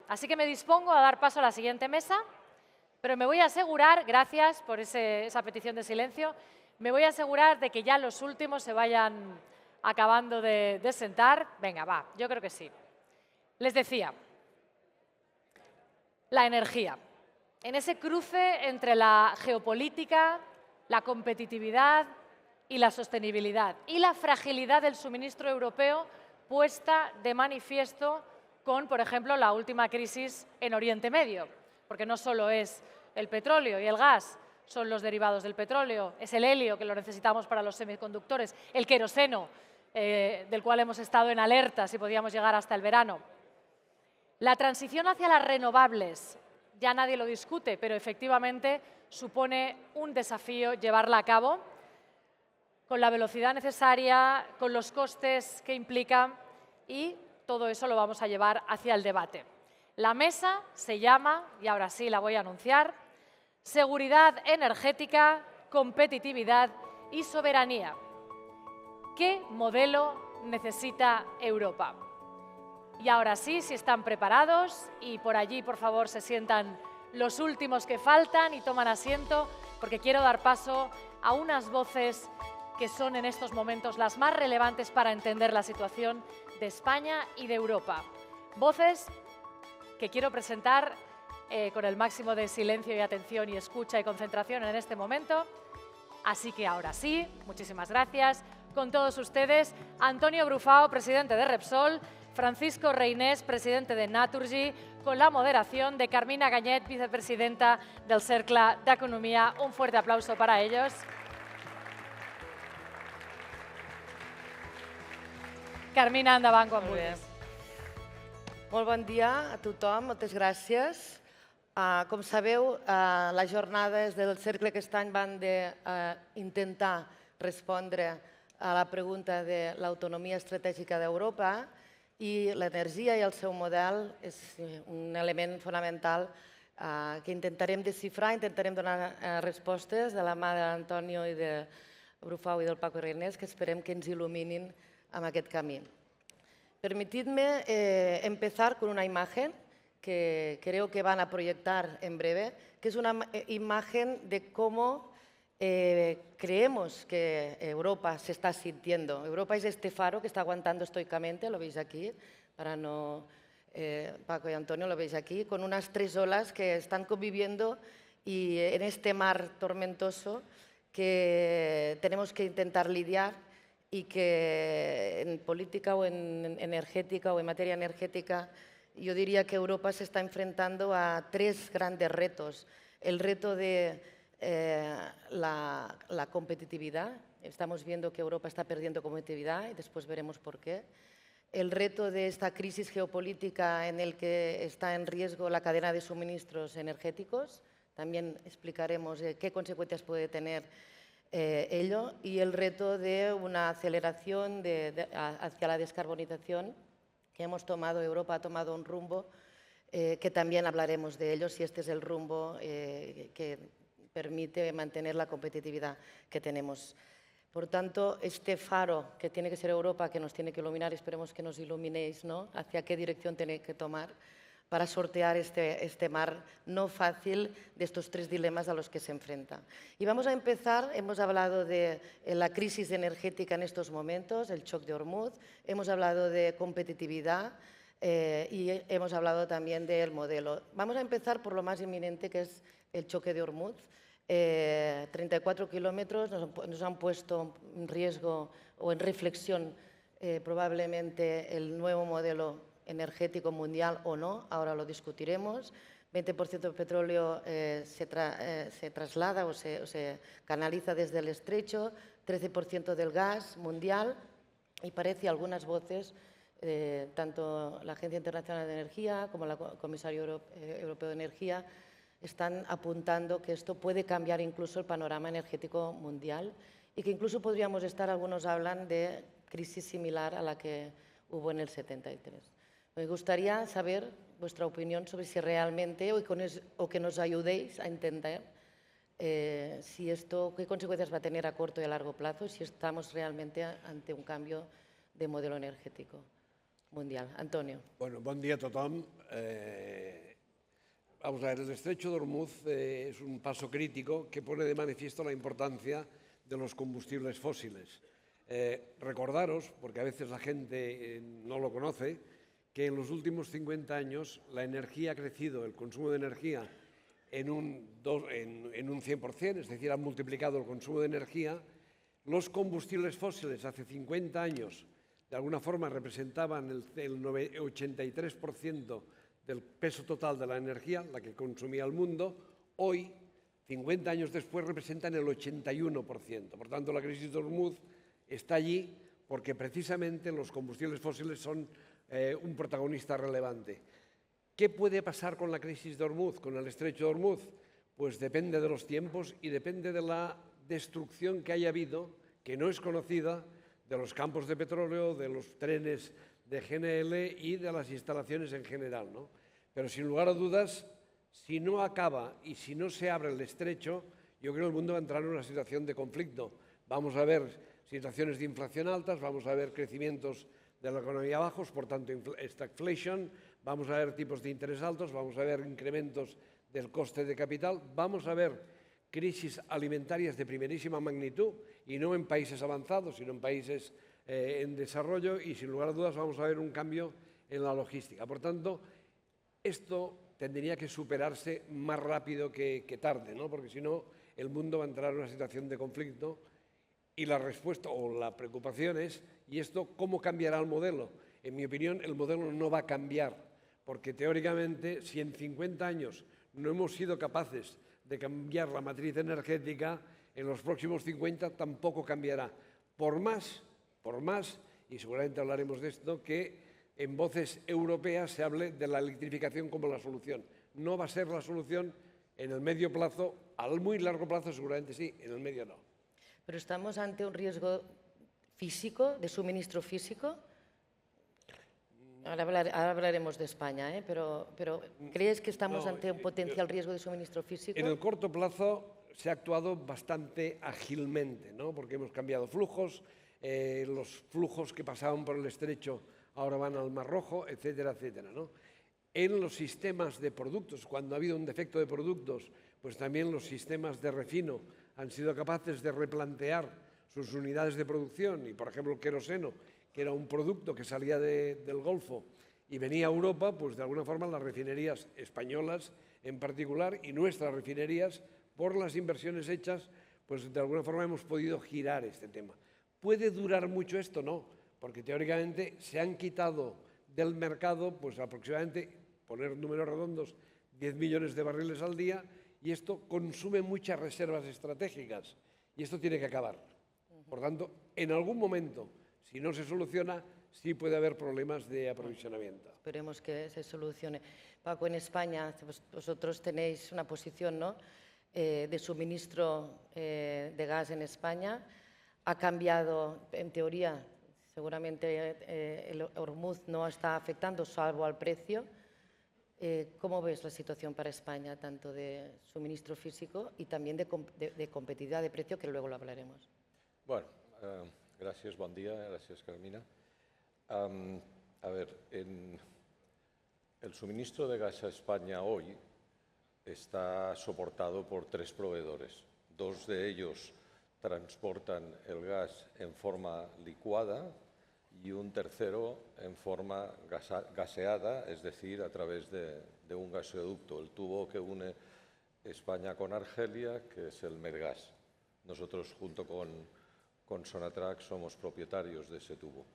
Así que me dispongo a dar paso a la siguiente mesa, pero me voy a asegurar, gracias por esa petición de silencio, me voy a asegurar de que ya los últimos se vayan acabando de sentar. Venga, va, yo creo que sí. Les decía, la energía. En ese cruce entre la geopolítica, la competitividad y la sostenibilidad, y la fragilidad del suministro europeo puesta de manifiesto con, por ejemplo, la última crisis en Oriente Medio, porque no solo es el petróleo y el gas, son los derivados del petróleo, es el helio, que lo necesitamos para los semiconductores, el queroseno, del cual hemos estado en alerta si podíamos llegar hasta el verano. La transición hacia las renovables, ya nadie lo discute, pero efectivamente supone un desafío llevarla a cabo con la velocidad necesaria, con los costes que implica, y todo eso lo vamos a llevar hacia el debate. La mesa se llama, y ahora sí la voy a anunciar, Seguridad energética, competitividad y soberanía. ¿Qué modelo necesita Europa? Y ahora sí, si están preparados, y por allí, por favor, se sientan los últimos que faltan y toman asiento, porque quiero dar paso a unas voces que son en estos momentos las más relevantes para entender la situación de España y de Europa. Voces que quiero presentar con el máximo de silencio y atención y escucha y concentración en este momento. Así que ahora sí, muchísimas gracias. Con todos ustedes, Antonio Brufao, presidente de Repsol, Francisco Reynés, presidente de Naturgy, con la moderación de Carmina Ganyet, vicepresidenta del Cercle d'Economia. Un fuerte aplauso para ellos. Carmina, endavant quan vulguis. Molt bon dia a tothom, moltes gràcies. Com sabeu, les jornades del Cercle aquest any van d'intentar respondre a la pregunta de l'autonomia estratègica d'Europa, i l'energia i el seu model és un element fonamental que intentarem desxifrar, intentarem donar respostes de la mà d'Antonio i de Brufau i del Paco Reynés, que esperem que ens il·luminin en aquest camí. Permitidme empezar con una imagen que creo que van a proyectar en breve, que es una imagen de cómo creemos que Europa se está sintiendo. Europa es este faro que está aguantando estoicamente, lo veis aquí, para no... Paco y Antonio, lo veis aquí, con unas 3 olas que están conviviendo y en este mar tormentoso que tenemos que intentar lidiar, y que en política o en energética o en materia energética yo diría que Europa se está enfrentando a 3 grandes retos. El reto de la competitividad. Estamos viendo que Europa está perdiendo competitividad y después veremos por qué. El reto de esta crisis geopolítica en el que está en riesgo la cadena de suministros energéticos. También explicaremos qué consecuencias puede tener ello, y el reto de una aceleración hacia la descarbonización que hemos tomado. Europa ha tomado un rumbo que también hablaremos de ello, si este es el rumbo que permite mantener la competitividad que tenemos. Por tanto, este faro que tiene que ser Europa, que nos tiene que iluminar, esperemos que nos iluminéis, ¿no?, hacia qué dirección tiene que tomar para sortear este mar no fácil de estos 3 dilemas a los que se enfrenta. Y vamos a empezar, hemos hablado de la crisis energética en estos momentos, el shock de Hormuz, hemos hablado de competitividad y hemos hablado también del modelo. Vamos a empezar por lo más inminente, que es el choque de Hormuz. 34 kilómetros nos han puesto en riesgo o en reflexión probablemente el nuevo modelo energético mundial o no, ahora lo discutiremos. 20% del petróleo se traslada o se canaliza desde el estrecho, 13% del gas mundial, y parece algunas voces, tanto la Agencia Internacional de Energía como el Comisario Europeo de Energía, están apuntando que esto puede cambiar incluso el panorama energético mundial y que incluso podríamos estar, algunos hablan de crisis similar a la que hubo en el 73. Me gustaría saber vuestra opinión sobre si realmente, o que nos ayudéis a entender si esto, qué consecuencias va a tener a corto y a largo plazo, si estamos realmente ante un cambio de modelo energético mundial. Antonio. Bueno, bon dia a tothom. vamos a ver, el estrecho de Hormuz es un paso crítico que pone de manifiesto la importancia de los combustibles fósiles. Recordaros, porque a veces la gente no lo conoce, que en los últimos 50 años la energía ha crecido, el consumo de energía en un 100%, es decir, ha multiplicado el consumo de energía. Los combustibles fósiles hace 50 años de alguna forma representaban el 83% del peso total de la energía, la que consumía el mundo. Hoy, 50 años después, representan el 81%. Por tanto, la crisis de Hormuz está allí porque precisamente los combustibles fósiles son un protagonista relevante. ¿Qué puede pasar con la crisis de Hormuz, con el estrecho de Hormuz? Pues depende de los tiempos y depende de la destrucción que haya habido, que no es conocida, de los campos de petróleo, de los trenes de GNL y de las instalaciones en general, ¿no? Pero sin lugar a dudas, si no acaba y si no se abre el estrecho, yo creo que el mundo va a entrar en una situación de conflicto. Vamos a ver situaciones de inflación altas, vamos a ver crecimientos de la economía bajos, por tanto, stagflation, vamos a ver tipos de interés altos, vamos a ver incrementos del coste de capital, vamos a ver crisis alimentarias de primerísima magnitud, y no en países avanzados, sino en países en desarrollo, y sin lugar a dudas vamos a ver un cambio en la logística. Por tanto, esto tendría que superarse más rápido que tarde, ¿no? Porque si no, el mundo va a entrar en una situación de conflicto y la respuesta o la preocupación es, ¿y esto cómo cambiará el modelo? En mi opinión, el modelo no va a cambiar, porque teóricamente, si en 50 años no hemos sido capaces de cambiar la matriz energética, en los próximos 50 tampoco cambiará. Por más, y seguramente hablaremos de esto, que en voces europeas se hable de la electrificación como la solución. No va a ser la solución en el medio plazo, al muy largo plazo seguramente sí, en el medio no. Pero estamos ante un riesgo físico, de suministro físico. Ahora hablaremos de España, pero ¿crees que estamos ante un potencial riesgo de suministro físico? En el corto plazo se ha actuado bastante ágilmente, ¿no? Porque hemos cambiado flujos, los flujos que pasaban por el estrecho ahora van al Mar Rojo, etcétera, etcétera, ¿no? En los sistemas de productos, cuando ha habido un defecto de productos, pues también los sistemas de refino han sido capaces de replantear sus unidades de producción y, por ejemplo, el queroseno, que era un producto que salía del Golfo y venía a Europa, pues de alguna forma las refinerías españolas en particular y nuestras refinerías, por las inversiones hechas, pues de alguna forma hemos podido girar este tema. ¿Puede durar mucho esto? No, porque teóricamente se han quitado del mercado pues aproximadamente, poner números redondos, 10 millones de barriles al día, y esto consume muchas reservas estratégicas y esto tiene que acabar. Por tanto, en algún momento, si no se soluciona, sí puede haber problemas de aprovisionamiento. Esperemos que se solucione. Paco, en España vosotros tenéis una posición, ¿no?, de suministro de gas en España. Ha cambiado, en teoría, seguramente el Hormuz no está afectando, salvo al precio. ¿Cómo ves la situación para España, tanto de suministro físico y también de competitividad de precio, que luego lo hablaremos? Bueno, gracias, buen día, gracias, Carmina. A ver, el suministro de gas a España hoy está soportado por 3 proveedores. 2 de ellos transportan el gas en forma licuada y un tercero en forma gaseada, es decir, a través de un gasoducto, el tubo que une España con Argelia, que es el Medgas. Nosotros, junto con Sonatrach, somos propietarios de ese tubo.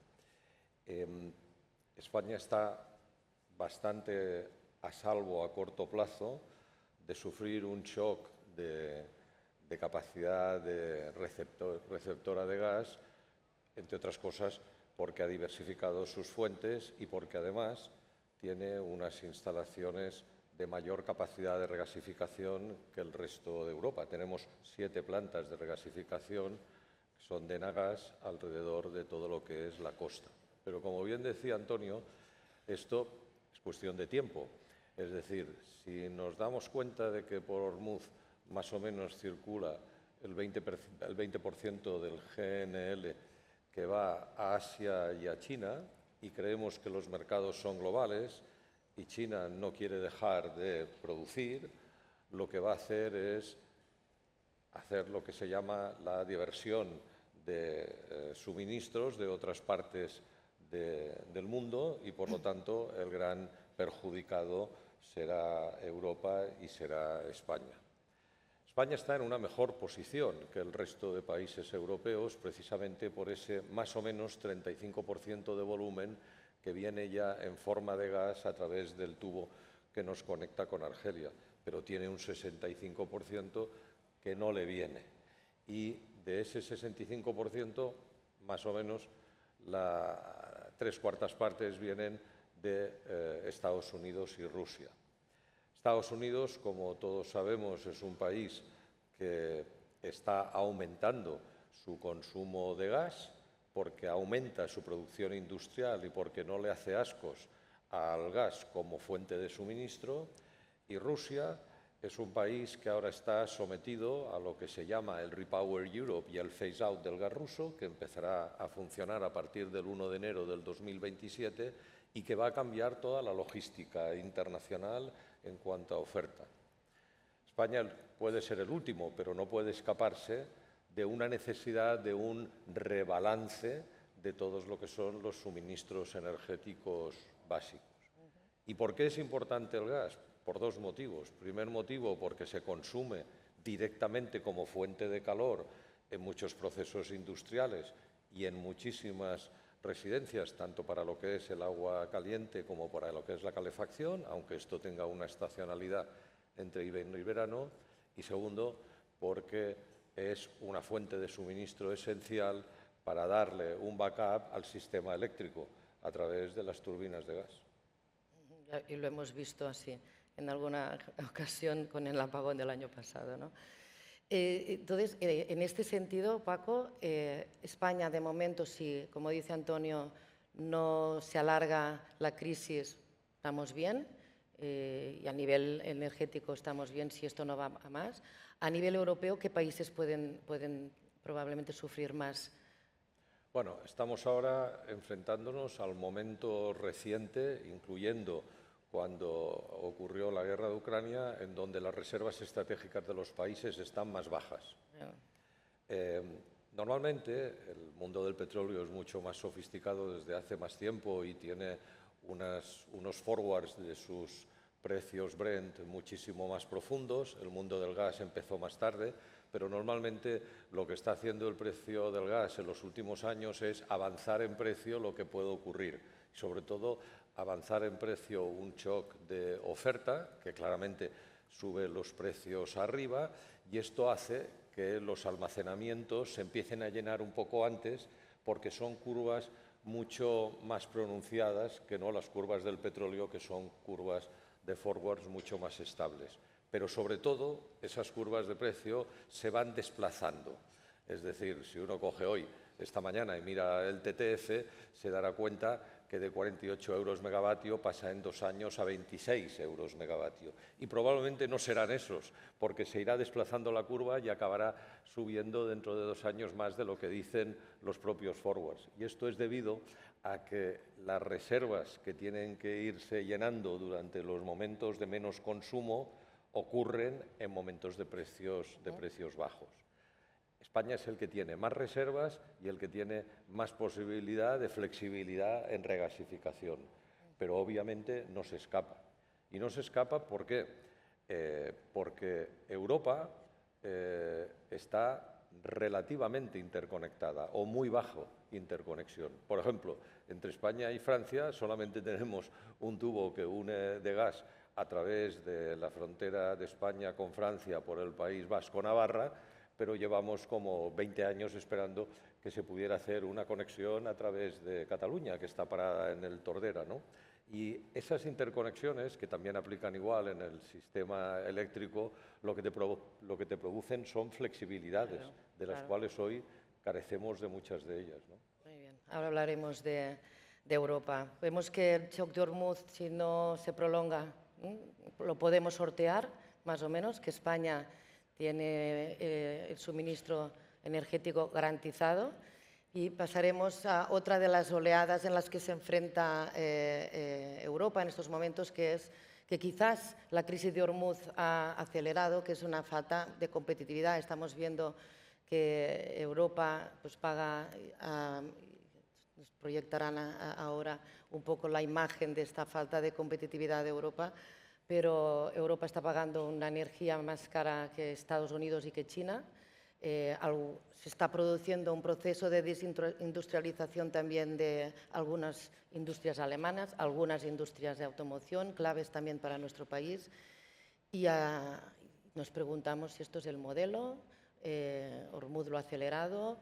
España está bastante a salvo a corto plazo de sufrir un shock de capacidad de receptora de gas, entre otras cosas porque ha diversificado sus fuentes y porque además tiene unas instalaciones de mayor capacidad de regasificación que el resto de Europa. Tenemos 7 plantas de regasificación que son de Enagás alrededor de todo lo que es la costa. Pero como bien decía Antonio, esto es cuestión de tiempo. Es decir, si nos damos cuenta de que por Hormuz más o menos circula el 20% del GNL que va a Asia y a China, y creemos que los mercados son globales y China no quiere dejar de producir, lo que va a hacer es hacer lo que se llama la diversión de suministros de otras partes del mundo y, por lo tanto, el gran perjudicado será Europa y será España. España está en una mejor posición que el resto de países europeos precisamente por ese más o menos 35% de volumen que viene ya en forma de gas a través del tubo que nos conecta con Argelia, pero tiene un 65% que no le viene. Y de ese 65%, más o menos, tres cuartas partes vienen de Estados Unidos y Rusia. Estados Unidos, como todos sabemos, es un país que está aumentando su consumo de gas porque aumenta su producción industrial y porque no le hace ascos al gas como fuente de suministro, y Rusia es un país que ahora está sometido a lo que se llama el Repower Europe y el phase-out del gas ruso, que empezará a funcionar a partir del 1 de enero del 2027 y que va a cambiar toda la logística internacional en cuanto a oferta. España puede ser el último, pero no puede escaparse de una necesidad de un rebalance de todos lo que son los suministros energéticos básicos. ¿Y por qué es importante el gas? Por dos motivos. Primer motivo, porque se consume directamente como fuente de calor en muchos procesos industriales y en muchísimas residencias, tanto para lo que es el agua caliente como para lo que es la calefacción, aunque esto tenga una estacionalidad entre invierno y verano. Y segundo, porque es una fuente de suministro esencial para darle un backup al sistema eléctrico a través de las turbinas de gas. Y lo hemos visto así en alguna ocasión con el apagón del año pasado, ¿no? Entonces, en este sentido, Paco, España de momento, si, como dice Antonio, no se alarga la crisis, estamos bien, y a nivel energético estamos bien si esto no va a más. A nivel europeo, ¿qué países pueden probablemente sufrir más? Bueno, estamos ahora enfrentándonos al momento reciente, incluyendo cuando ocurrió la guerra de Ucrania, en donde las reservas estratégicas de los países están más bajas. Normalmente el mundo del petróleo es mucho más sofisticado desde hace más tiempo y tiene unos forwards de sus precios Brent muchísimo más profundos. El mundo del gas empezó más tarde, pero normalmente lo que está haciendo el precio del gas en los últimos años es avanzar en precio lo que puede ocurrir, sobre todo avanzar en precio un shock de oferta, que claramente sube los precios arriba, y esto hace que los almacenamientos se empiecen a llenar un poco antes, porque son curvas mucho más pronunciadas que no las curvas del petróleo, que son curvas de forwards mucho más estables. Pero sobre todo, esas curvas de precio se van desplazando. Es decir, si uno coge hoy, esta mañana, y mira el TTF, se dará cuenta que de 48 euros megavatio pasa en 2 años a 26 euros megavatio. Y probablemente no serán esos, porque se irá desplazando la curva y acabará subiendo dentro de 2 años más de lo que dicen los propios forwards. Y esto es debido a que las reservas que tienen que irse llenando durante los momentos de menos consumo ocurren en momentos de precios bajos. España es el que tiene más reservas y el que tiene más posibilidad de flexibilidad en regasificación, pero obviamente no se escapa. Y no se escapa ¿por qué? Porque Europa está relativamente interconectada o muy bajo interconexión. Por ejemplo, entre España y Francia solamente tenemos un tubo que une de gas a través de la frontera de España con Francia por el País Vasco-Navarra, pero llevamos como 20 años esperando que se pudiera hacer una conexión a través de Cataluña, que está parada en el Tordera, ¿no? Y esas interconexiones, que también aplican igual en el sistema eléctrico, lo que te producen son flexibilidades, de las cuales hoy carecemos de muchas de ellas, ¿no? Muy bien, ahora hablaremos de Europa. Vemos que el shock de Hormuz, si no se prolonga, lo podemos sortear, más o menos, que España tiene el suministro energético garantizado. Y pasaremos a otra de las oleadas en las que se enfrenta Europa en estos momentos, que es que quizás la crisis de Hormuz ha acelerado, que es una falta de competitividad. Estamos viendo que Europa pues, paga, nos proyectarán ahora un poco la imagen de esta falta de competitividad de Europa, pero Europa está pagando una energía más cara que Estados Unidos y que China. Se está produciendo un proceso de desindustrialización también de algunas industrias alemanas, algunas industrias de automoción, claves también para nuestro país. Y nos preguntamos si esto es el modelo, Hormuz lo ha acelerado,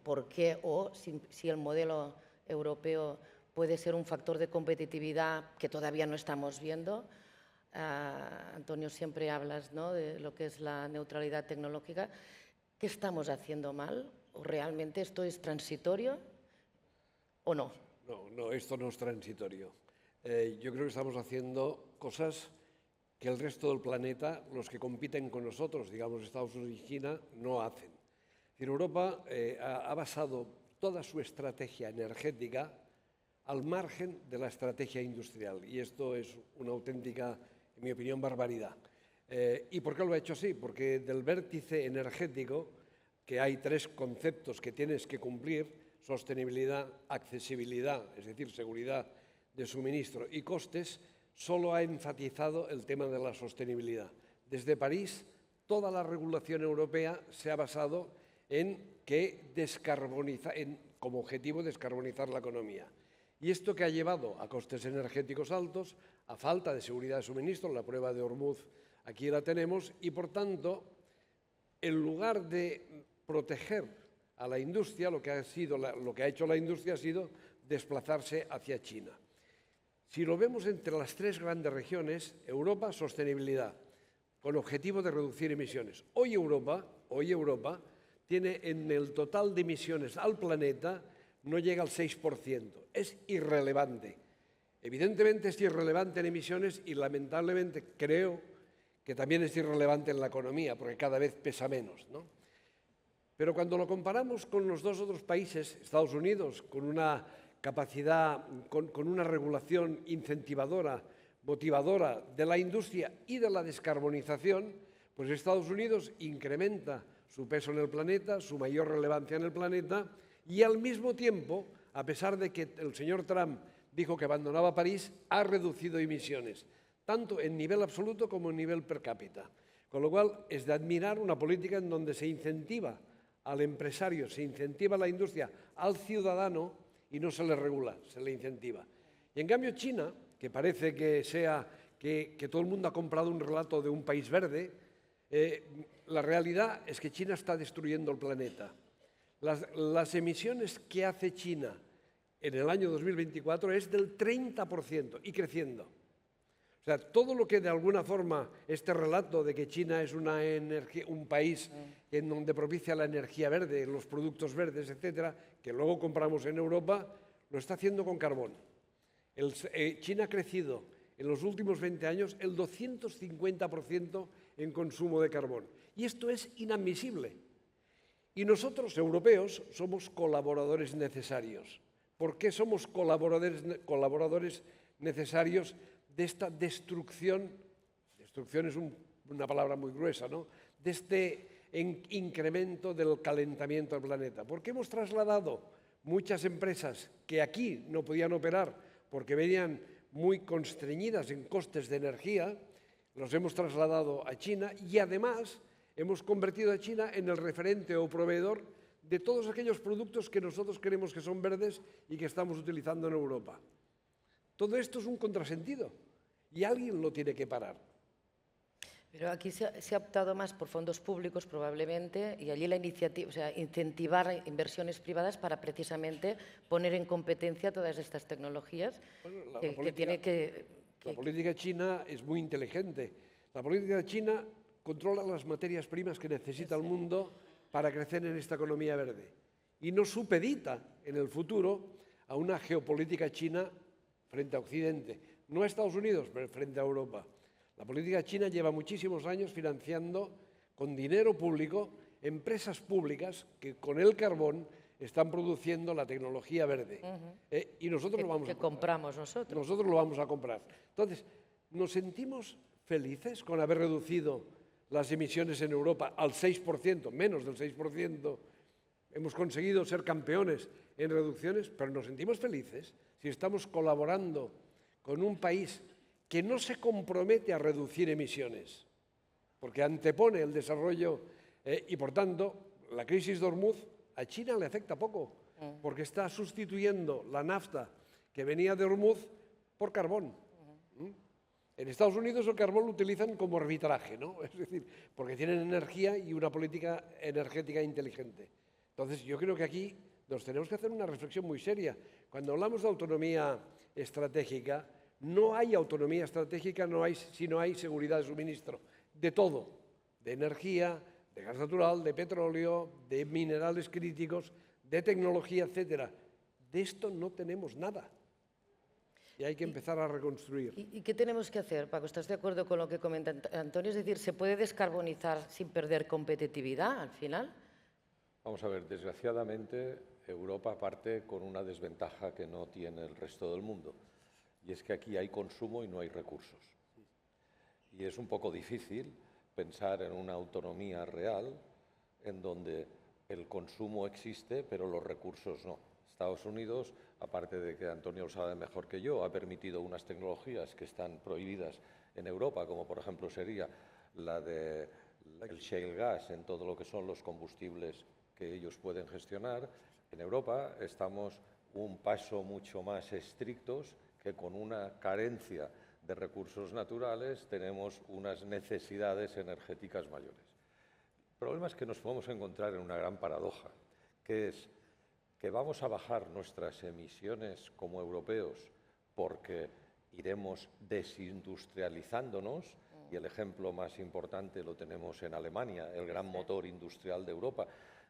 por qué o si el modelo europeo puede ser un factor de competitividad que todavía no estamos viendo. Antonio, siempre hablas, ¿no?, de lo que es la neutralidad tecnológica. ¿Qué estamos haciendo mal? ¿O realmente esto es transitorio o no? No, esto no es transitorio. Yo creo que estamos haciendo cosas que el resto del planeta, los que compiten con nosotros, digamos Estados Unidos y China, no hacen. Es decir, Europa ha basado toda su estrategia energética al margen de la estrategia industrial, y esto es una auténtica, en mi opinión, barbaridad. ¿Y por qué lo ha hecho así? Porque del vértice energético, que hay tres conceptos que tienes que cumplir: sostenibilidad, accesibilidad, es decir, seguridad de suministro, y costes, solo ha enfatizado el tema de la sostenibilidad. Desde París, toda la regulación europea se ha basado en como objetivo descarbonizar la economía. Y esto que ha llevado a costes energéticos altos, a falta de seguridad de suministro, la prueba de Hormuz aquí la tenemos, y por tanto, en lugar de proteger a la industria, lo que ha hecho la industria ha sido desplazarse hacia China. Si lo vemos entre las tres grandes regiones, Europa, sostenibilidad, con objetivo de reducir emisiones. Hoy Europa tiene en el total de emisiones al planeta, no llega al 6%. Es irrelevante. Evidentemente es irrelevante en emisiones y lamentablemente creo que también es irrelevante en la economía, porque cada vez pesa menos, ¿no? Pero cuando lo comparamos con los dos otros países, Estados Unidos, con una capacidad, con una regulación incentivadora, motivadora de la industria y de la descarbonización, pues Estados Unidos incrementa su peso en el planeta, su mayor relevancia en el planeta, y al mismo tiempo, a pesar de que el señor Trump dijo que abandonaba París, ha reducido emisiones, tanto en nivel absoluto como en nivel per cápita. Con lo cual, es de admirar una política en donde se incentiva al empresario, se incentiva a la industria, al ciudadano, y no se le regula, se le incentiva. Y en cambio China, que parece que todo el mundo ha comprado un relato de un país verde, la realidad es que China está destruyendo el planeta. Las emisiones que hace China en el año 2024 es del 30% y creciendo. O sea, todo lo que de alguna forma este relato de que China es un país en donde propicia la energía verde, los productos verdes, etcétera, que luego compramos en Europa, lo está haciendo con carbón. China ha crecido en los últimos 20 años el 250% en consumo de carbón. Y esto es inadmisible. Y nosotros, europeos, somos colaboradores necesarios. ¿Por qué somos colaboradores necesarios de esta destrucción? Destrucción es una palabra muy gruesa, ¿no? De este incremento del calentamiento del planeta. Porque hemos trasladado muchas empresas que aquí no podían operar porque venían muy constreñidas en costes de energía, los hemos trasladado a China, y además hemos convertido a China en el referente o proveedor de todos aquellos productos que nosotros creemos que son verdes y que estamos utilizando en Europa. Todo esto es un contrasentido y alguien lo tiene que parar. Pero aquí se ha optado más por fondos públicos probablemente, y allí la iniciativa, o sea, incentivar inversiones privadas para precisamente poner en competencia todas estas tecnologías. Bueno, la política china es muy inteligente. La política china controla las materias primas que necesita el mundo para crecer en esta economía verde y no supedita en el futuro a una geopolítica china frente a Occidente, no a Estados Unidos, pero frente a Europa. La política china lleva muchísimos años financiando con dinero público empresas públicas que con el carbón están produciendo la tecnología verde. Y nosotros lo vamos a que compramos nosotros. Nosotros lo vamos a comprar. Entonces, ¿nos sentimos felices con haber reducido las emisiones en Europa al 6%, menos del 6%? Hemos conseguido ser campeones en reducciones, pero nos sentimos felices si estamos colaborando con un país que no se compromete a reducir emisiones, porque antepone el desarrollo y, por tanto, la crisis de Hormuz a China le afecta poco, porque está sustituyendo la nafta que venía de Hormuz por carbón. En Estados Unidos el carbón lo utilizan como arbitraje, ¿no? Es decir, porque tienen energía y una política energética inteligente. Entonces, yo creo que aquí nos tenemos que hacer una reflexión muy seria. Cuando hablamos de autonomía estratégica, no hay autonomía estratégica si no hay seguridad de suministro, de todo, de energía, de gas natural, de petróleo, de minerales críticos, de tecnología, etcétera. De esto no tenemos nada. Y hay que empezar a reconstruir. ¿Y qué tenemos que hacer, Paco? ¿Estás de acuerdo con lo que comenta Antonio? Es decir, ¿se puede descarbonizar sin perder competitividad al final? Vamos a ver, desgraciadamente Europa parte con una desventaja que no tiene el resto del mundo, y es que aquí hay consumo y no hay recursos. Y es un poco difícil pensar en una autonomía real en donde el consumo existe, pero los recursos no. Estados Unidos, aparte de que Antonio lo sabe mejor que yo, ha permitido unas tecnologías que están prohibidas en Europa, como por ejemplo sería la del shale gas en todo lo que son los combustibles que ellos pueden gestionar. En Europa estamos un paso mucho más estrictos, que con una carencia de recursos naturales tenemos unas necesidades energéticas mayores. El problema es que nos podemos encontrar en una gran paradoja, que es que vamos a bajar nuestras emisiones como europeos porque iremos desindustrializándonos, y el ejemplo más importante lo tenemos en Alemania, el gran motor industrial de Europa,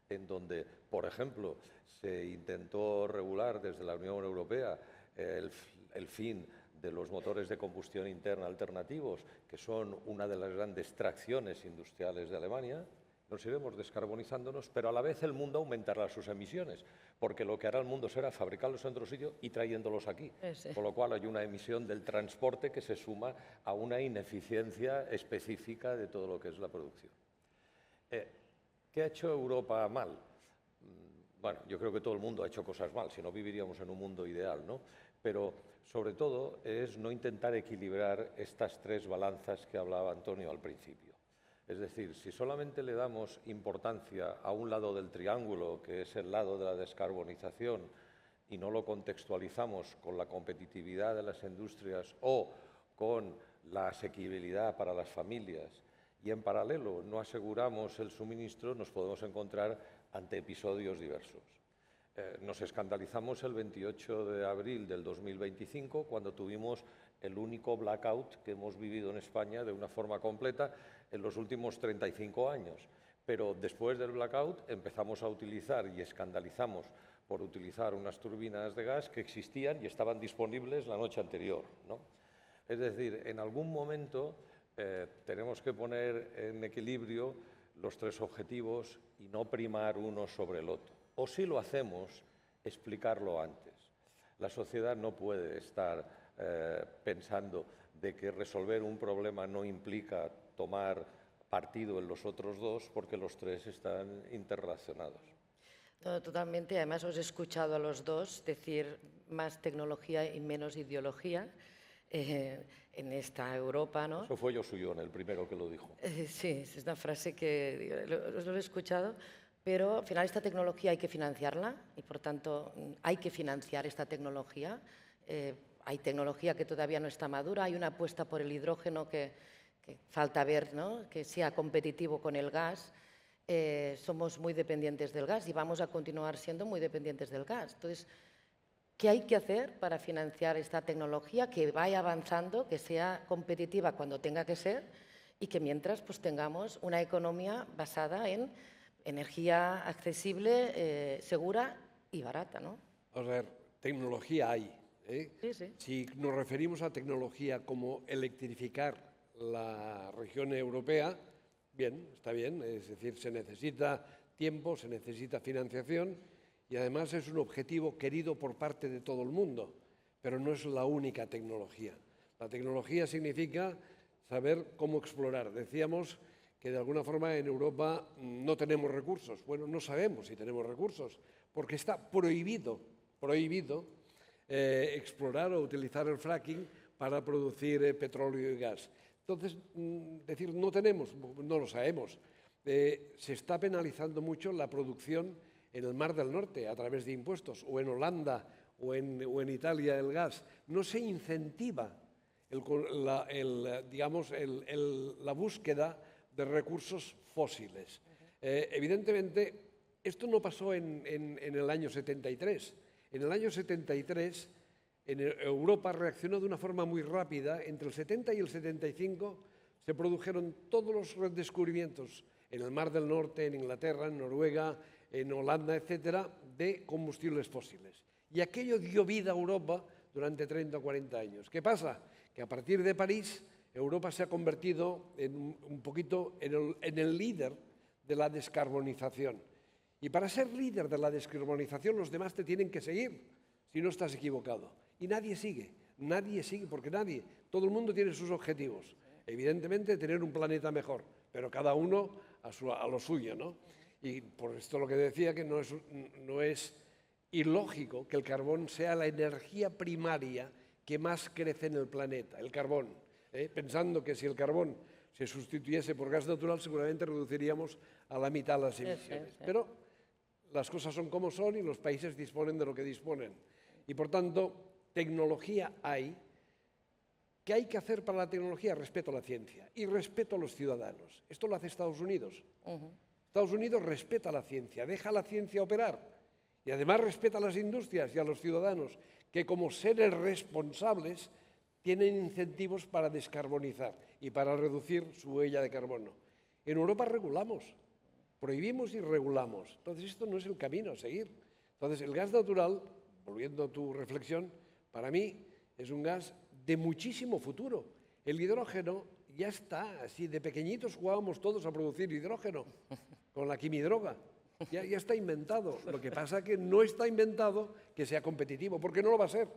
en donde, por ejemplo, se intentó regular desde la Unión Europea el fin de los motores de combustión interna alternativos, que son una de las grandes tracciones industriales de Alemania. Nos iremos descarbonizándonos, pero a la vez el mundo aumentará sus emisiones, porque lo que hará el mundo será fabricarlos en otro sitio y trayéndolos aquí. Con lo cual hay una emisión del transporte que se suma a una ineficiencia específica de todo lo que es la producción. ¿Qué ha hecho Europa mal? Bueno, yo creo que todo el mundo ha hecho cosas mal, si no viviríamos en un mundo ideal, ¿no? Pero sobre todo es no intentar equilibrar estas tres balanzas que hablaba Antonio al principio. Es decir, si solamente le damos importancia a un lado del triángulo, que es el lado de la descarbonización, y no lo contextualizamos con la competitividad de las industrias o con la asequibilidad para las familias, y en paralelo no aseguramos el suministro, nos podemos encontrar ante episodios diversos. Nos escandalizamos el 28 de abril del 2025 cuando tuvimos el único blackout que hemos vivido en España de una forma completa en los últimos 35 años. Pero después del blackout empezamos a utilizar y escandalizamos por utilizar unas turbinas de gas que existían y estaban disponibles la noche anterior, ¿no? Es decir, en algún momento tenemos que poner en equilibrio los tres objetivos y no primar uno sobre el otro. O si lo hacemos, explicarlo antes. La sociedad no puede estar pensando de que resolver un problema no implica tomar partido en los otros dos, porque los tres están interrelacionados. No, totalmente. Además, os he escuchado a los dos decir más tecnología y menos ideología en esta Europa, ¿no? Eso fue Josué, el primero que lo dijo. Sí, es una frase que lo he escuchado, pero al final esta tecnología hay que financiarla y, por tanto, hay que financiar esta tecnología. Hay tecnología que todavía no está madura, hay una apuesta por el hidrógeno que falta ver, ¿no?, que sea competitivo con el gas. Somos muy dependientes del gas y vamos a continuar siendo muy dependientes del gas. Entonces, ¿qué hay que hacer para financiar esta tecnología que vaya avanzando, que sea competitiva cuando tenga que ser y que mientras pues, tengamos una economía basada en energía accesible, segura y barata, ¿no? A ver, tecnología hay. Sí, sí. Si nos referimos a tecnología como electrificar la región europea, bien, está bien, es decir, se necesita tiempo, se necesita financiación y además es un objetivo querido por parte de todo el mundo, pero no es la única tecnología. La tecnología significa saber cómo explorar. Decíamos que de alguna forma en Europa no tenemos recursos. Bueno, no sabemos si tenemos recursos, porque está prohibido explorar o utilizar el fracking para producir petróleo y gas. Entonces, decir no tenemos, no lo sabemos. Se está penalizando mucho la producción en el Mar del Norte a través de impuestos, o en Holanda o en Italia el gas. No se incentiva la búsqueda de recursos fósiles. Evidentemente, esto no pasó en el año 73. En el año 73, Europa reaccionó de una forma muy rápida. Entre el 70 y el 75 se produjeron todos los redescubrimientos en el Mar del Norte, en Inglaterra, en Noruega, en Holanda, etcétera, de combustibles fósiles. Y aquello dio vida a Europa durante 30 o 40 años. ¿Qué pasa? Que a partir de París, Europa se ha convertido un poquito en el líder de la descarbonización. Y para ser líder de la descarbonización, los demás te tienen que seguir, si no estás equivocado. Y nadie sigue, porque todo el mundo tiene sus objetivos. Evidentemente, tener un planeta mejor, pero cada uno a lo suyo, ¿no? Y por esto lo que decía, que no es ilógico que el carbón sea la energía primaria que más crece en el planeta, el carbón. Pensando que si el carbón se sustituyese por gas natural, seguramente reduciríamos a la mitad las emisiones. Pero las cosas son como son y los países disponen de lo que disponen. Y por tanto, tecnología hay. ¿Qué hay que hacer para la tecnología? Respeto a la ciencia y respeto a los ciudadanos. Esto lo hace Estados Unidos. Estados Unidos respeta la ciencia, deja a la ciencia operar y además respeta a las industrias y a los ciudadanos, que como seres responsables tienen incentivos para descarbonizar y para reducir su huella de carbono. En Europa regulamos, prohibimos y regulamos. Entonces esto no es el camino a seguir. Entonces el gas natural, volviendo a tu reflexión, para mí es un gas de muchísimo futuro. El hidrógeno ya está, así de pequeñitos jugábamos todos a producir hidrógeno con la quimidroga. Ya está inventado. Lo que pasa es que no está inventado que sea competitivo, porque no lo va a ser.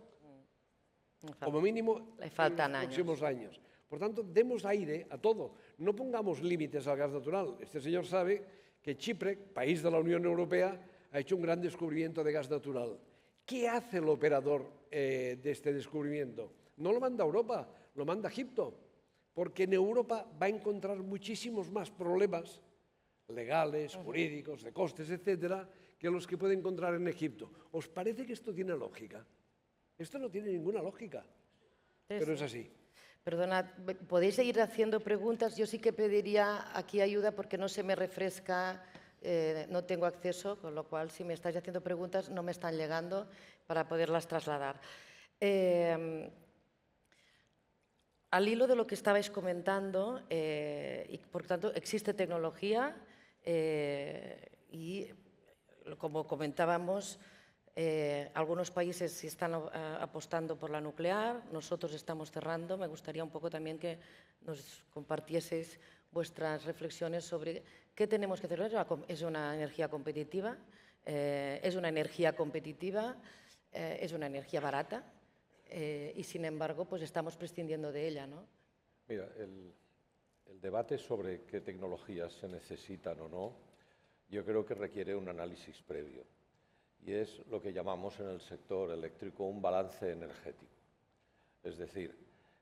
Como mínimo en los próximos años. Por tanto, demos aire a todo. No pongamos límites al gas natural. Este señor sabe que Chipre, país de la Unión Europea, ha hecho un gran descubrimiento de gas natural. ¿Qué hace el operador de este descubrimiento? No lo manda a Europa, lo manda a Egipto, porque en Europa va a encontrar muchísimos más problemas legales, jurídicos, de costes, etcétera, que los que puede encontrar en Egipto. ¿Os parece que esto tiene lógica? Esto no tiene ninguna lógica, pero es así. Perdona, podéis seguir haciendo preguntas. Yo sí que pediría aquí ayuda porque no se me refresca, no tengo acceso, con lo cual si me estáis haciendo preguntas no me están llegando para poderlas trasladar. Al hilo de lo que estabais comentando, y por tanto existe tecnología y, como comentábamos, algunos países están apostando por la nuclear, nosotros estamos cerrando. Me gustaría un poco también que nos compartieseis vuestras reflexiones sobre qué tenemos que hacer. Es una energía competitiva, es una energía barata. Y sin embargo, pues estamos prescindiendo de ella, ¿no? Mira, el debate sobre qué tecnologías se necesitan o no, yo creo que requiere un análisis previo. Y es lo que llamamos en el sector eléctrico un balance energético. Es decir,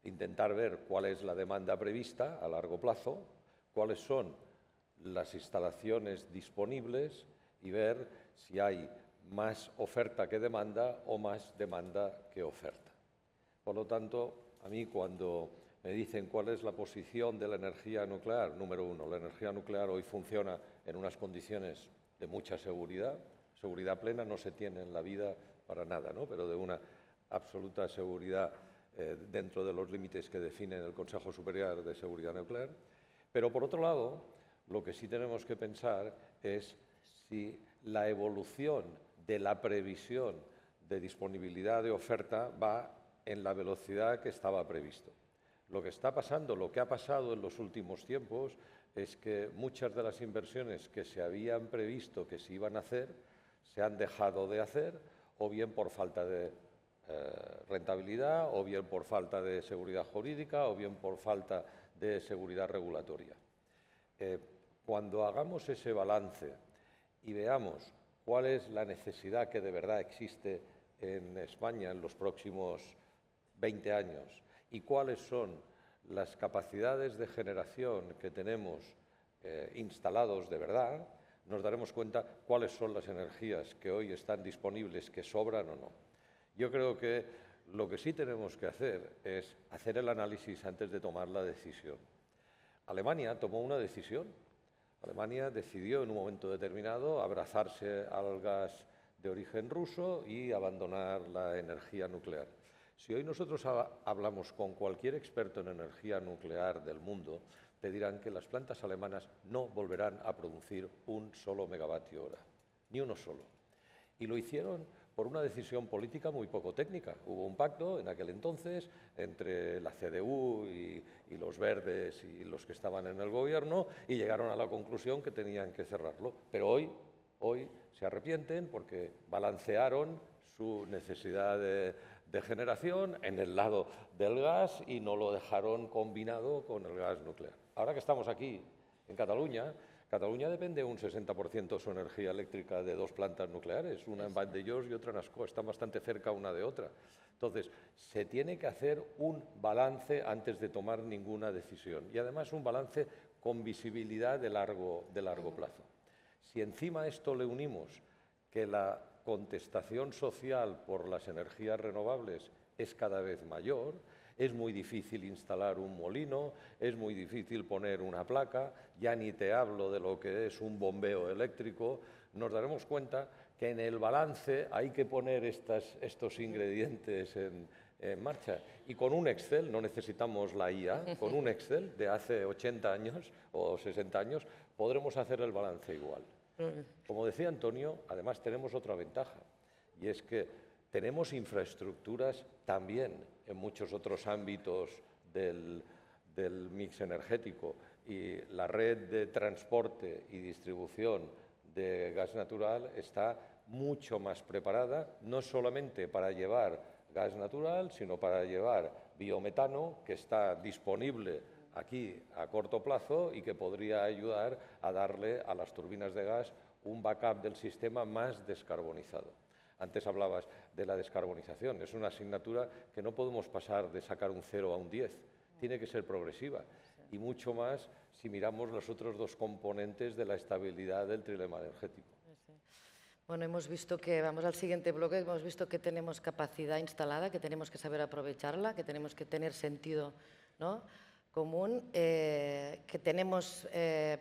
intentar ver cuál es la demanda prevista a largo plazo, cuáles son las instalaciones disponibles y ver si hay más oferta que demanda o más demanda que oferta. Por lo tanto, a mí cuando me dicen cuál es la posición de la energía nuclear, número uno, la energía nuclear hoy funciona en unas condiciones de mucha seguridad. Seguridad plena no se tiene en la vida para nada, ¿no? Pero de una absoluta seguridad dentro de los límites que define el Consejo Superior de Seguridad Nuclear. Pero por otro lado, lo que sí tenemos que pensar es si la evolución de la previsión de disponibilidad de oferta va en la velocidad que estaba previsto. Lo que está pasando, lo que ha pasado en los últimos tiempos, es que muchas de las inversiones que se habían previsto que se iban a hacer se han dejado de hacer, o bien por falta de rentabilidad, o bien por falta de seguridad jurídica, o bien por falta de seguridad regulatoria. Cuando hagamos ese balance y veamos cuál es la necesidad que de verdad existe en España en los próximos 20 años y cuáles son las capacidades de generación que tenemos instalados de verdad, nos daremos cuenta cuáles son las energías que hoy están disponibles, que sobran o no. Yo creo que lo que sí tenemos que hacer es hacer el análisis antes de tomar la decisión. Alemania tomó una decisión. Alemania decidió en un momento determinado abrazarse al gas de origen ruso y abandonar la energía nuclear. Si hoy nosotros hablamos con cualquier experto en energía nuclear del mundo, te dirán que las plantas alemanas no volverán a producir un solo megavatio hora, ni uno solo. Y lo hicieron por una decisión política muy poco técnica. Hubo un pacto en aquel entonces entre la CDU y los verdes y los que estaban en el gobierno y llegaron a la conclusión que tenían que cerrarlo. Pero hoy se arrepienten porque balancearon su necesidad de generación en el lado del gas y no lo dejaron combinado con el gas nuclear. Ahora que estamos aquí en Cataluña, Cataluña depende un 60% de su energía eléctrica de dos plantas nucleares, una en Vandellós y otra en Ascó, están bastante cerca una de otra. Entonces, se tiene que hacer un balance antes de tomar ninguna decisión y además un balance con visibilidad de largo plazo. Si encima a esto le unimos que la contestación social por las energías renovables es cada vez mayor, es muy difícil instalar un molino, es muy difícil poner una placa, ya ni te hablo de lo que es un bombeo eléctrico, nos daremos cuenta que en el balance hay que poner estos ingredientes en marcha. Y con un Excel, no necesitamos la IA, con un Excel de hace 80 años o 60 años podremos hacer el balance igual. Como decía Antonio, además tenemos otra ventaja, y es que tenemos infraestructuras también en muchos otros ámbitos del mix energético, y la red de transporte y distribución de gas natural está mucho más preparada, no solamente para llevar gas natural, sino para llevar biometano, que está disponible aquí a corto plazo y que podría ayudar a darle a las turbinas de gas un backup del sistema más descarbonizado. Antes hablabas de la descarbonización, es una asignatura que no podemos pasar de sacar un 0 a un 10, tiene que ser progresiva y mucho más si miramos los otros dos componentes de la estabilidad del trilema energético. Bueno, hemos visto que, vamos al siguiente bloque, hemos visto que tenemos capacidad instalada, que tenemos que saber aprovecharla, que tenemos que tener sentido, ¿no?, común, que tenemos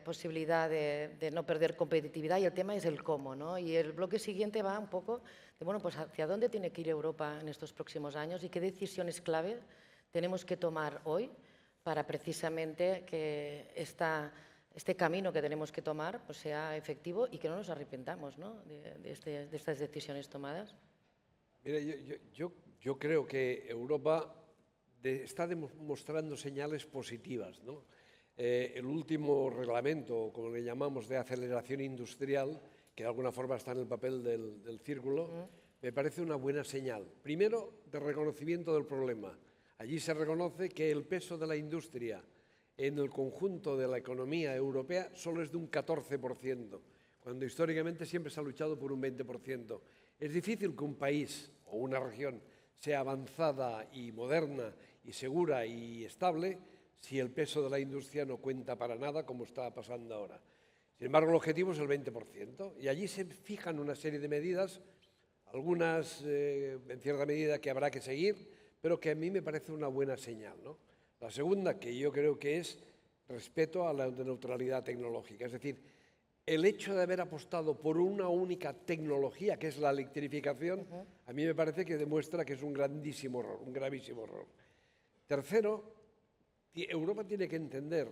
posibilidad de no perder competitividad, y el tema es el cómo, ¿no? Y el bloque siguiente va un poco de, bueno, pues hacia dónde tiene que ir Europa en estos próximos años y qué decisiones clave tenemos que tomar hoy para precisamente que este camino que tenemos que tomar pues sea efectivo y que no nos arrepentamos, ¿no?, de estas decisiones tomadas. Mira, yo creo que Europa está demostrando señales positivas, ¿no? El último reglamento, como le llamamos, de aceleración industrial, que de alguna forma está en el papel del círculo, me parece una buena señal. Primero, de reconocimiento del problema. Allí se reconoce que el peso de la industria en el conjunto de la economía europea solo es de un 14%, cuando históricamente siempre se ha luchado por un 20%. Es difícil que un país o una región sea avanzada y moderna y segura y estable si el peso de la industria no cuenta para nada, como está pasando ahora. Sin embargo, el objetivo es el 20%, y allí se fijan una serie de medidas, algunas en cierta medida que habrá que seguir, pero que a mí me parece una buena señal, ¿no? La segunda, que yo creo que es respeto a la neutralidad tecnológica, es decir, el hecho de haber apostado por una única tecnología, que es la electrificación, a mí me parece que demuestra que es un grandísimo error, un gravísimo error. Tercero, Europa tiene que entender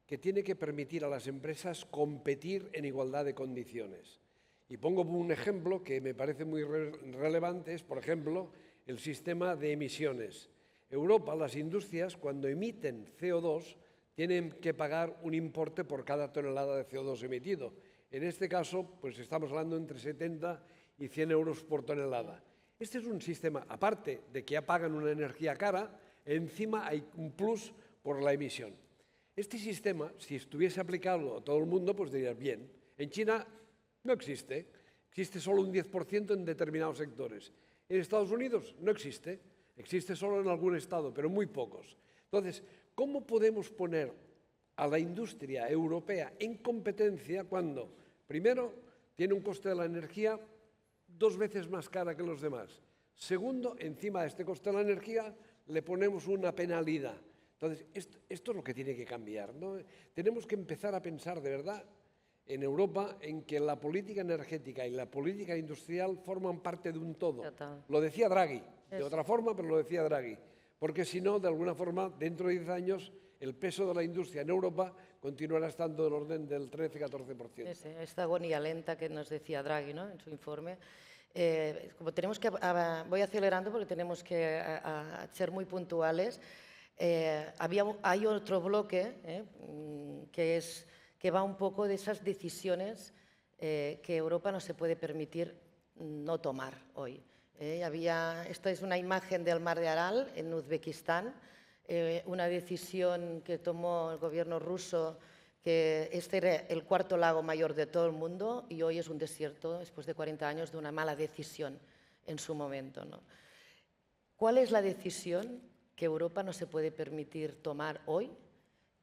que tiene que permitir a las empresas competir en igualdad de condiciones. Y pongo un ejemplo que me parece muy relevante, es, por ejemplo, el sistema de emisiones. Europa, las industrias, cuando emiten CO2, tienen que pagar un importe por cada tonelada de CO2 emitido. En este caso, pues estamos hablando entre 70 y 100 euros por tonelada. Este es un sistema, aparte de que ya pagan una energía cara, encima hay un plus por la emisión. Este sistema, si estuviese aplicado a todo el mundo, pues dirías, bien. En China no existe, existe solo un 10% en determinados sectores. En Estados Unidos no existe, existe solo en algún estado, pero muy pocos. Entonces, ¿cómo podemos poner a la industria europea en competencia cuando, primero, tiene un coste de la energía 2 veces más cara que los demás? Segundo, encima de este coste de la energía le ponemos una penalidad. Entonces, esto es lo que tiene que cambiar, ¿no? Tenemos que empezar a pensar de verdad en Europa en que la política energética y la política industrial forman parte de un todo. Total. Lo decía Draghi, de otra forma, pero lo decía Draghi. Porque si no, de alguna forma, dentro de 10 años, el peso de la industria en Europa continuará estando del orden del 13-14%. Sí, esta agonía lenta que nos decía Draghi, ¿no?, en su informe. Como tenemos que, voy acelerando porque tenemos que ser muy puntuales. Hay otro bloque que va un poco de esas decisiones que Europa no se puede permitir no tomar hoy. Esta es una imagen del Mar de Aral en Uzbekistán, una decisión que tomó el gobierno ruso, que este era el 4.º lago mayor de todo el mundo y hoy es un desierto después de 40 años de una mala decisión en su momento, ¿no? ¿Cuál es la decisión que Europa no se puede permitir tomar hoy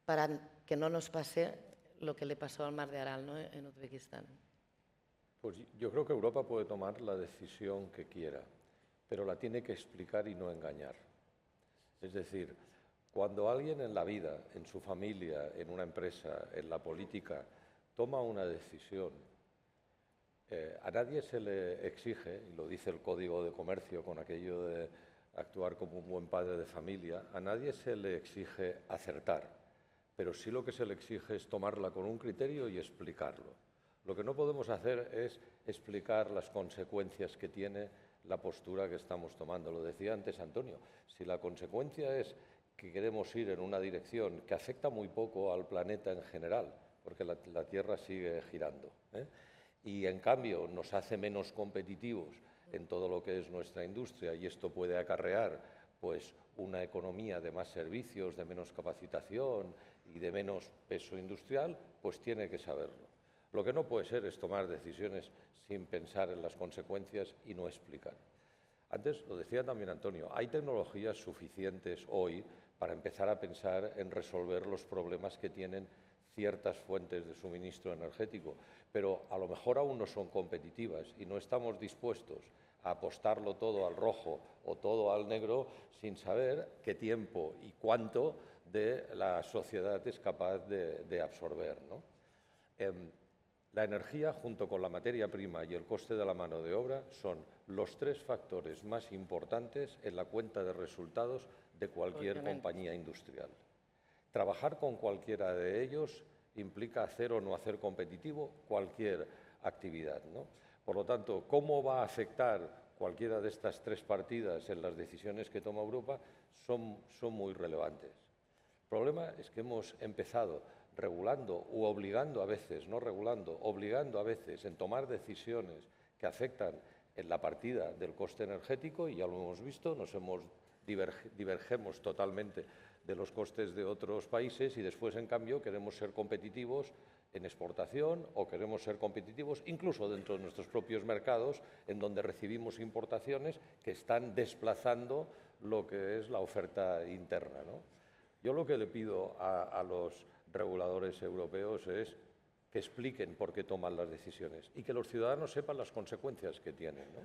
para que no nos pase lo que le pasó al Mar de Aral, ¿no?, en Uzbekistán? Pues yo creo que Europa puede tomar la decisión que quiera, pero la tiene que explicar y no engañar. Es decir, cuando alguien en la vida, en su familia, en una empresa, en la política, toma una decisión, a nadie se le exige, y lo dice el Código de Comercio con aquello de actuar como un buen padre de familia, a nadie se le exige acertar, pero sí lo que se le exige es tomarla con un criterio y explicarlo. Lo que no podemos hacer es explicar las consecuencias que tiene la postura que estamos tomando. Lo decía antes Antonio, si la consecuencia es que queremos ir en una dirección que afecta muy poco al planeta en general, porque la Tierra sigue girando, y en cambio nos hace menos competitivos en todo lo que es nuestra industria, y esto puede acarrear pues una economía de más servicios, de menos capacitación y de menos peso industrial, pues tiene que saberlo. Lo que no puede ser es tomar decisiones sin pensar en las consecuencias y no explicar. Antes lo decía también Antonio, hay tecnologías suficientes hoy para empezar a pensar en resolver los problemas que tienen ciertas fuentes de suministro energético, pero a lo mejor aún no son competitivas y no estamos dispuestos a apostarlo todo al rojo o todo al negro sin saber qué tiempo y cuánto de la sociedad es capaz de absorber, ¿no? La energía, junto con la materia prima y el coste de la mano de obra, son los 3 factores más importantes en la cuenta de resultados de cualquier compañía industrial. Trabajar con cualquiera de ellos implica hacer o no hacer competitivo cualquier actividad, ¿no? Por lo tanto, ¿cómo va a afectar cualquiera de estas 3 partidas en las decisiones que toma Europa? Son muy relevantes. El problema es que hemos empezado regulando u obligando a veces, no regulando, obligando a veces en tomar decisiones que afectan en la partida del coste energético, y ya lo hemos visto, divergemos totalmente de los costes de otros países y después, en cambio, queremos ser competitivos en exportación o queremos ser competitivos incluso dentro de nuestros propios mercados, en donde recibimos importaciones que están desplazando lo que es la oferta interna, ¿no? Yo lo que le pido a los reguladores europeos es que expliquen por qué toman las decisiones y que los ciudadanos sepan las consecuencias que tienen, ¿no?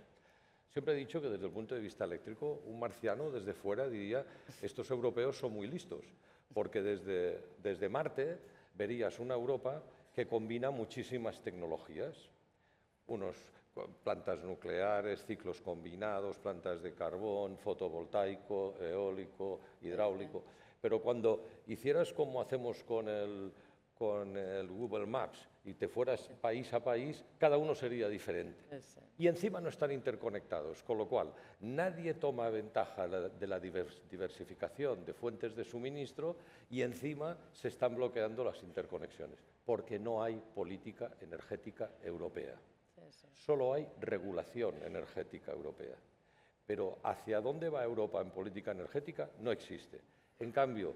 Siempre he dicho que desde el punto de vista eléctrico, un marciano desde fuera diría estos europeos son muy listos, porque desde Marte verías una Europa que combina muchísimas tecnologías, plantas nucleares, ciclos combinados, plantas de carbón, fotovoltaico, eólico, hidráulico. Pero cuando hicieras como hacemos con el Google Maps y te fueras país a país, cada uno sería diferente. Y encima no están interconectados, con lo cual nadie toma ventaja de la diversificación de fuentes de suministro y encima se están bloqueando las interconexiones, porque no hay política energética europea. Solo hay regulación energética europea. Pero ¿hacia dónde va Europa en política energética? No existe. En cambio,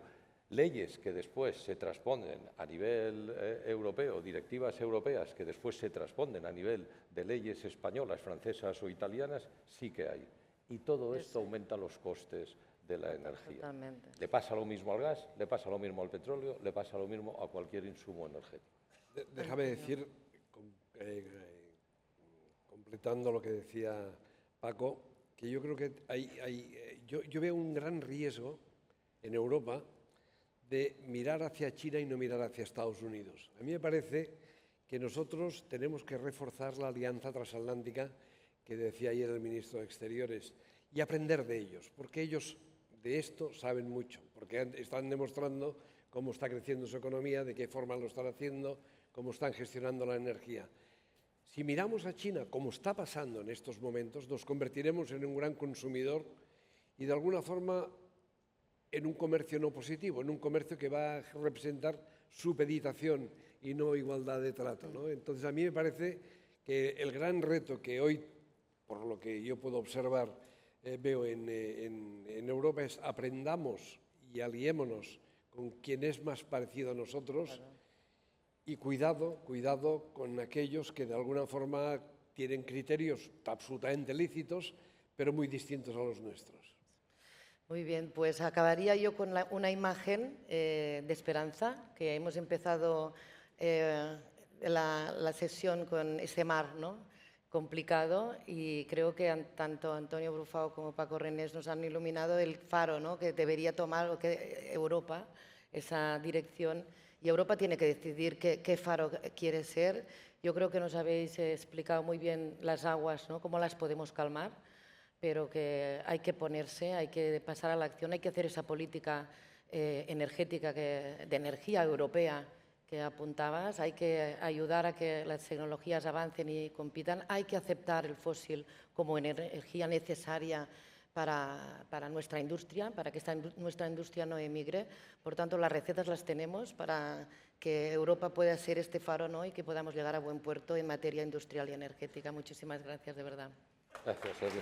leyes que después se transponen a nivel europeo, directivas europeas que después se transponen a nivel de leyes españolas, francesas o italianas, sí que hay. Y todo esto aumenta los costes de la energía. Totalmente. Le pasa lo mismo al gas, le pasa lo mismo al petróleo, le pasa lo mismo a cualquier insumo energético. Déjame decir, completando lo que decía Paco, que yo creo que yo veo un gran riesgo en Europa de mirar hacia China y no mirar hacia Estados Unidos. A mí me parece que nosotros tenemos que reforzar la alianza transatlántica que decía ayer el ministro de Exteriores y aprender de ellos, porque ellos de esto saben mucho, porque están demostrando cómo está creciendo su economía, de qué forma lo están haciendo, cómo están gestionando la energía. Si miramos a China, como está pasando en estos momentos, nos convertiremos en un gran consumidor y de alguna forma en un comercio no positivo, en un comercio que va a representar supeditación y no igualdad de trato, ¿no? Entonces, a mí me parece que el gran reto que hoy, por lo que yo puedo observar, veo en Europa es aprendamos y aliémonos con quien es más parecido a nosotros y cuidado con aquellos que de alguna forma tienen criterios absolutamente lícitos, pero muy distintos a los nuestros. Muy bien, pues acabaría yo con una imagen de esperanza, que hemos empezado la sesión con ese mar, ¿no?, complicado, y creo que tanto Antonio Brufao como Paco Renés nos han iluminado el faro, ¿no?, que debería tomar Europa, esa dirección, y Europa tiene que decidir qué faro quiere ser. Yo creo que nos habéis explicado muy bien las aguas, ¿no?, cómo las podemos calmar, pero que hay que ponerse, hay que pasar a la acción, hay que hacer esa política energética, de energía europea que apuntabas, hay que ayudar a que las tecnologías avancen y compitan, hay que aceptar el fósil como energía necesaria para nuestra industria, para que nuestra industria no emigre. Por tanto, las recetas las tenemos para que Europa pueda ser este faro, ¿no?, y que podamos llegar a buen puerto en materia industrial y energética. Muchísimas gracias, de verdad. Gracias, Sergio.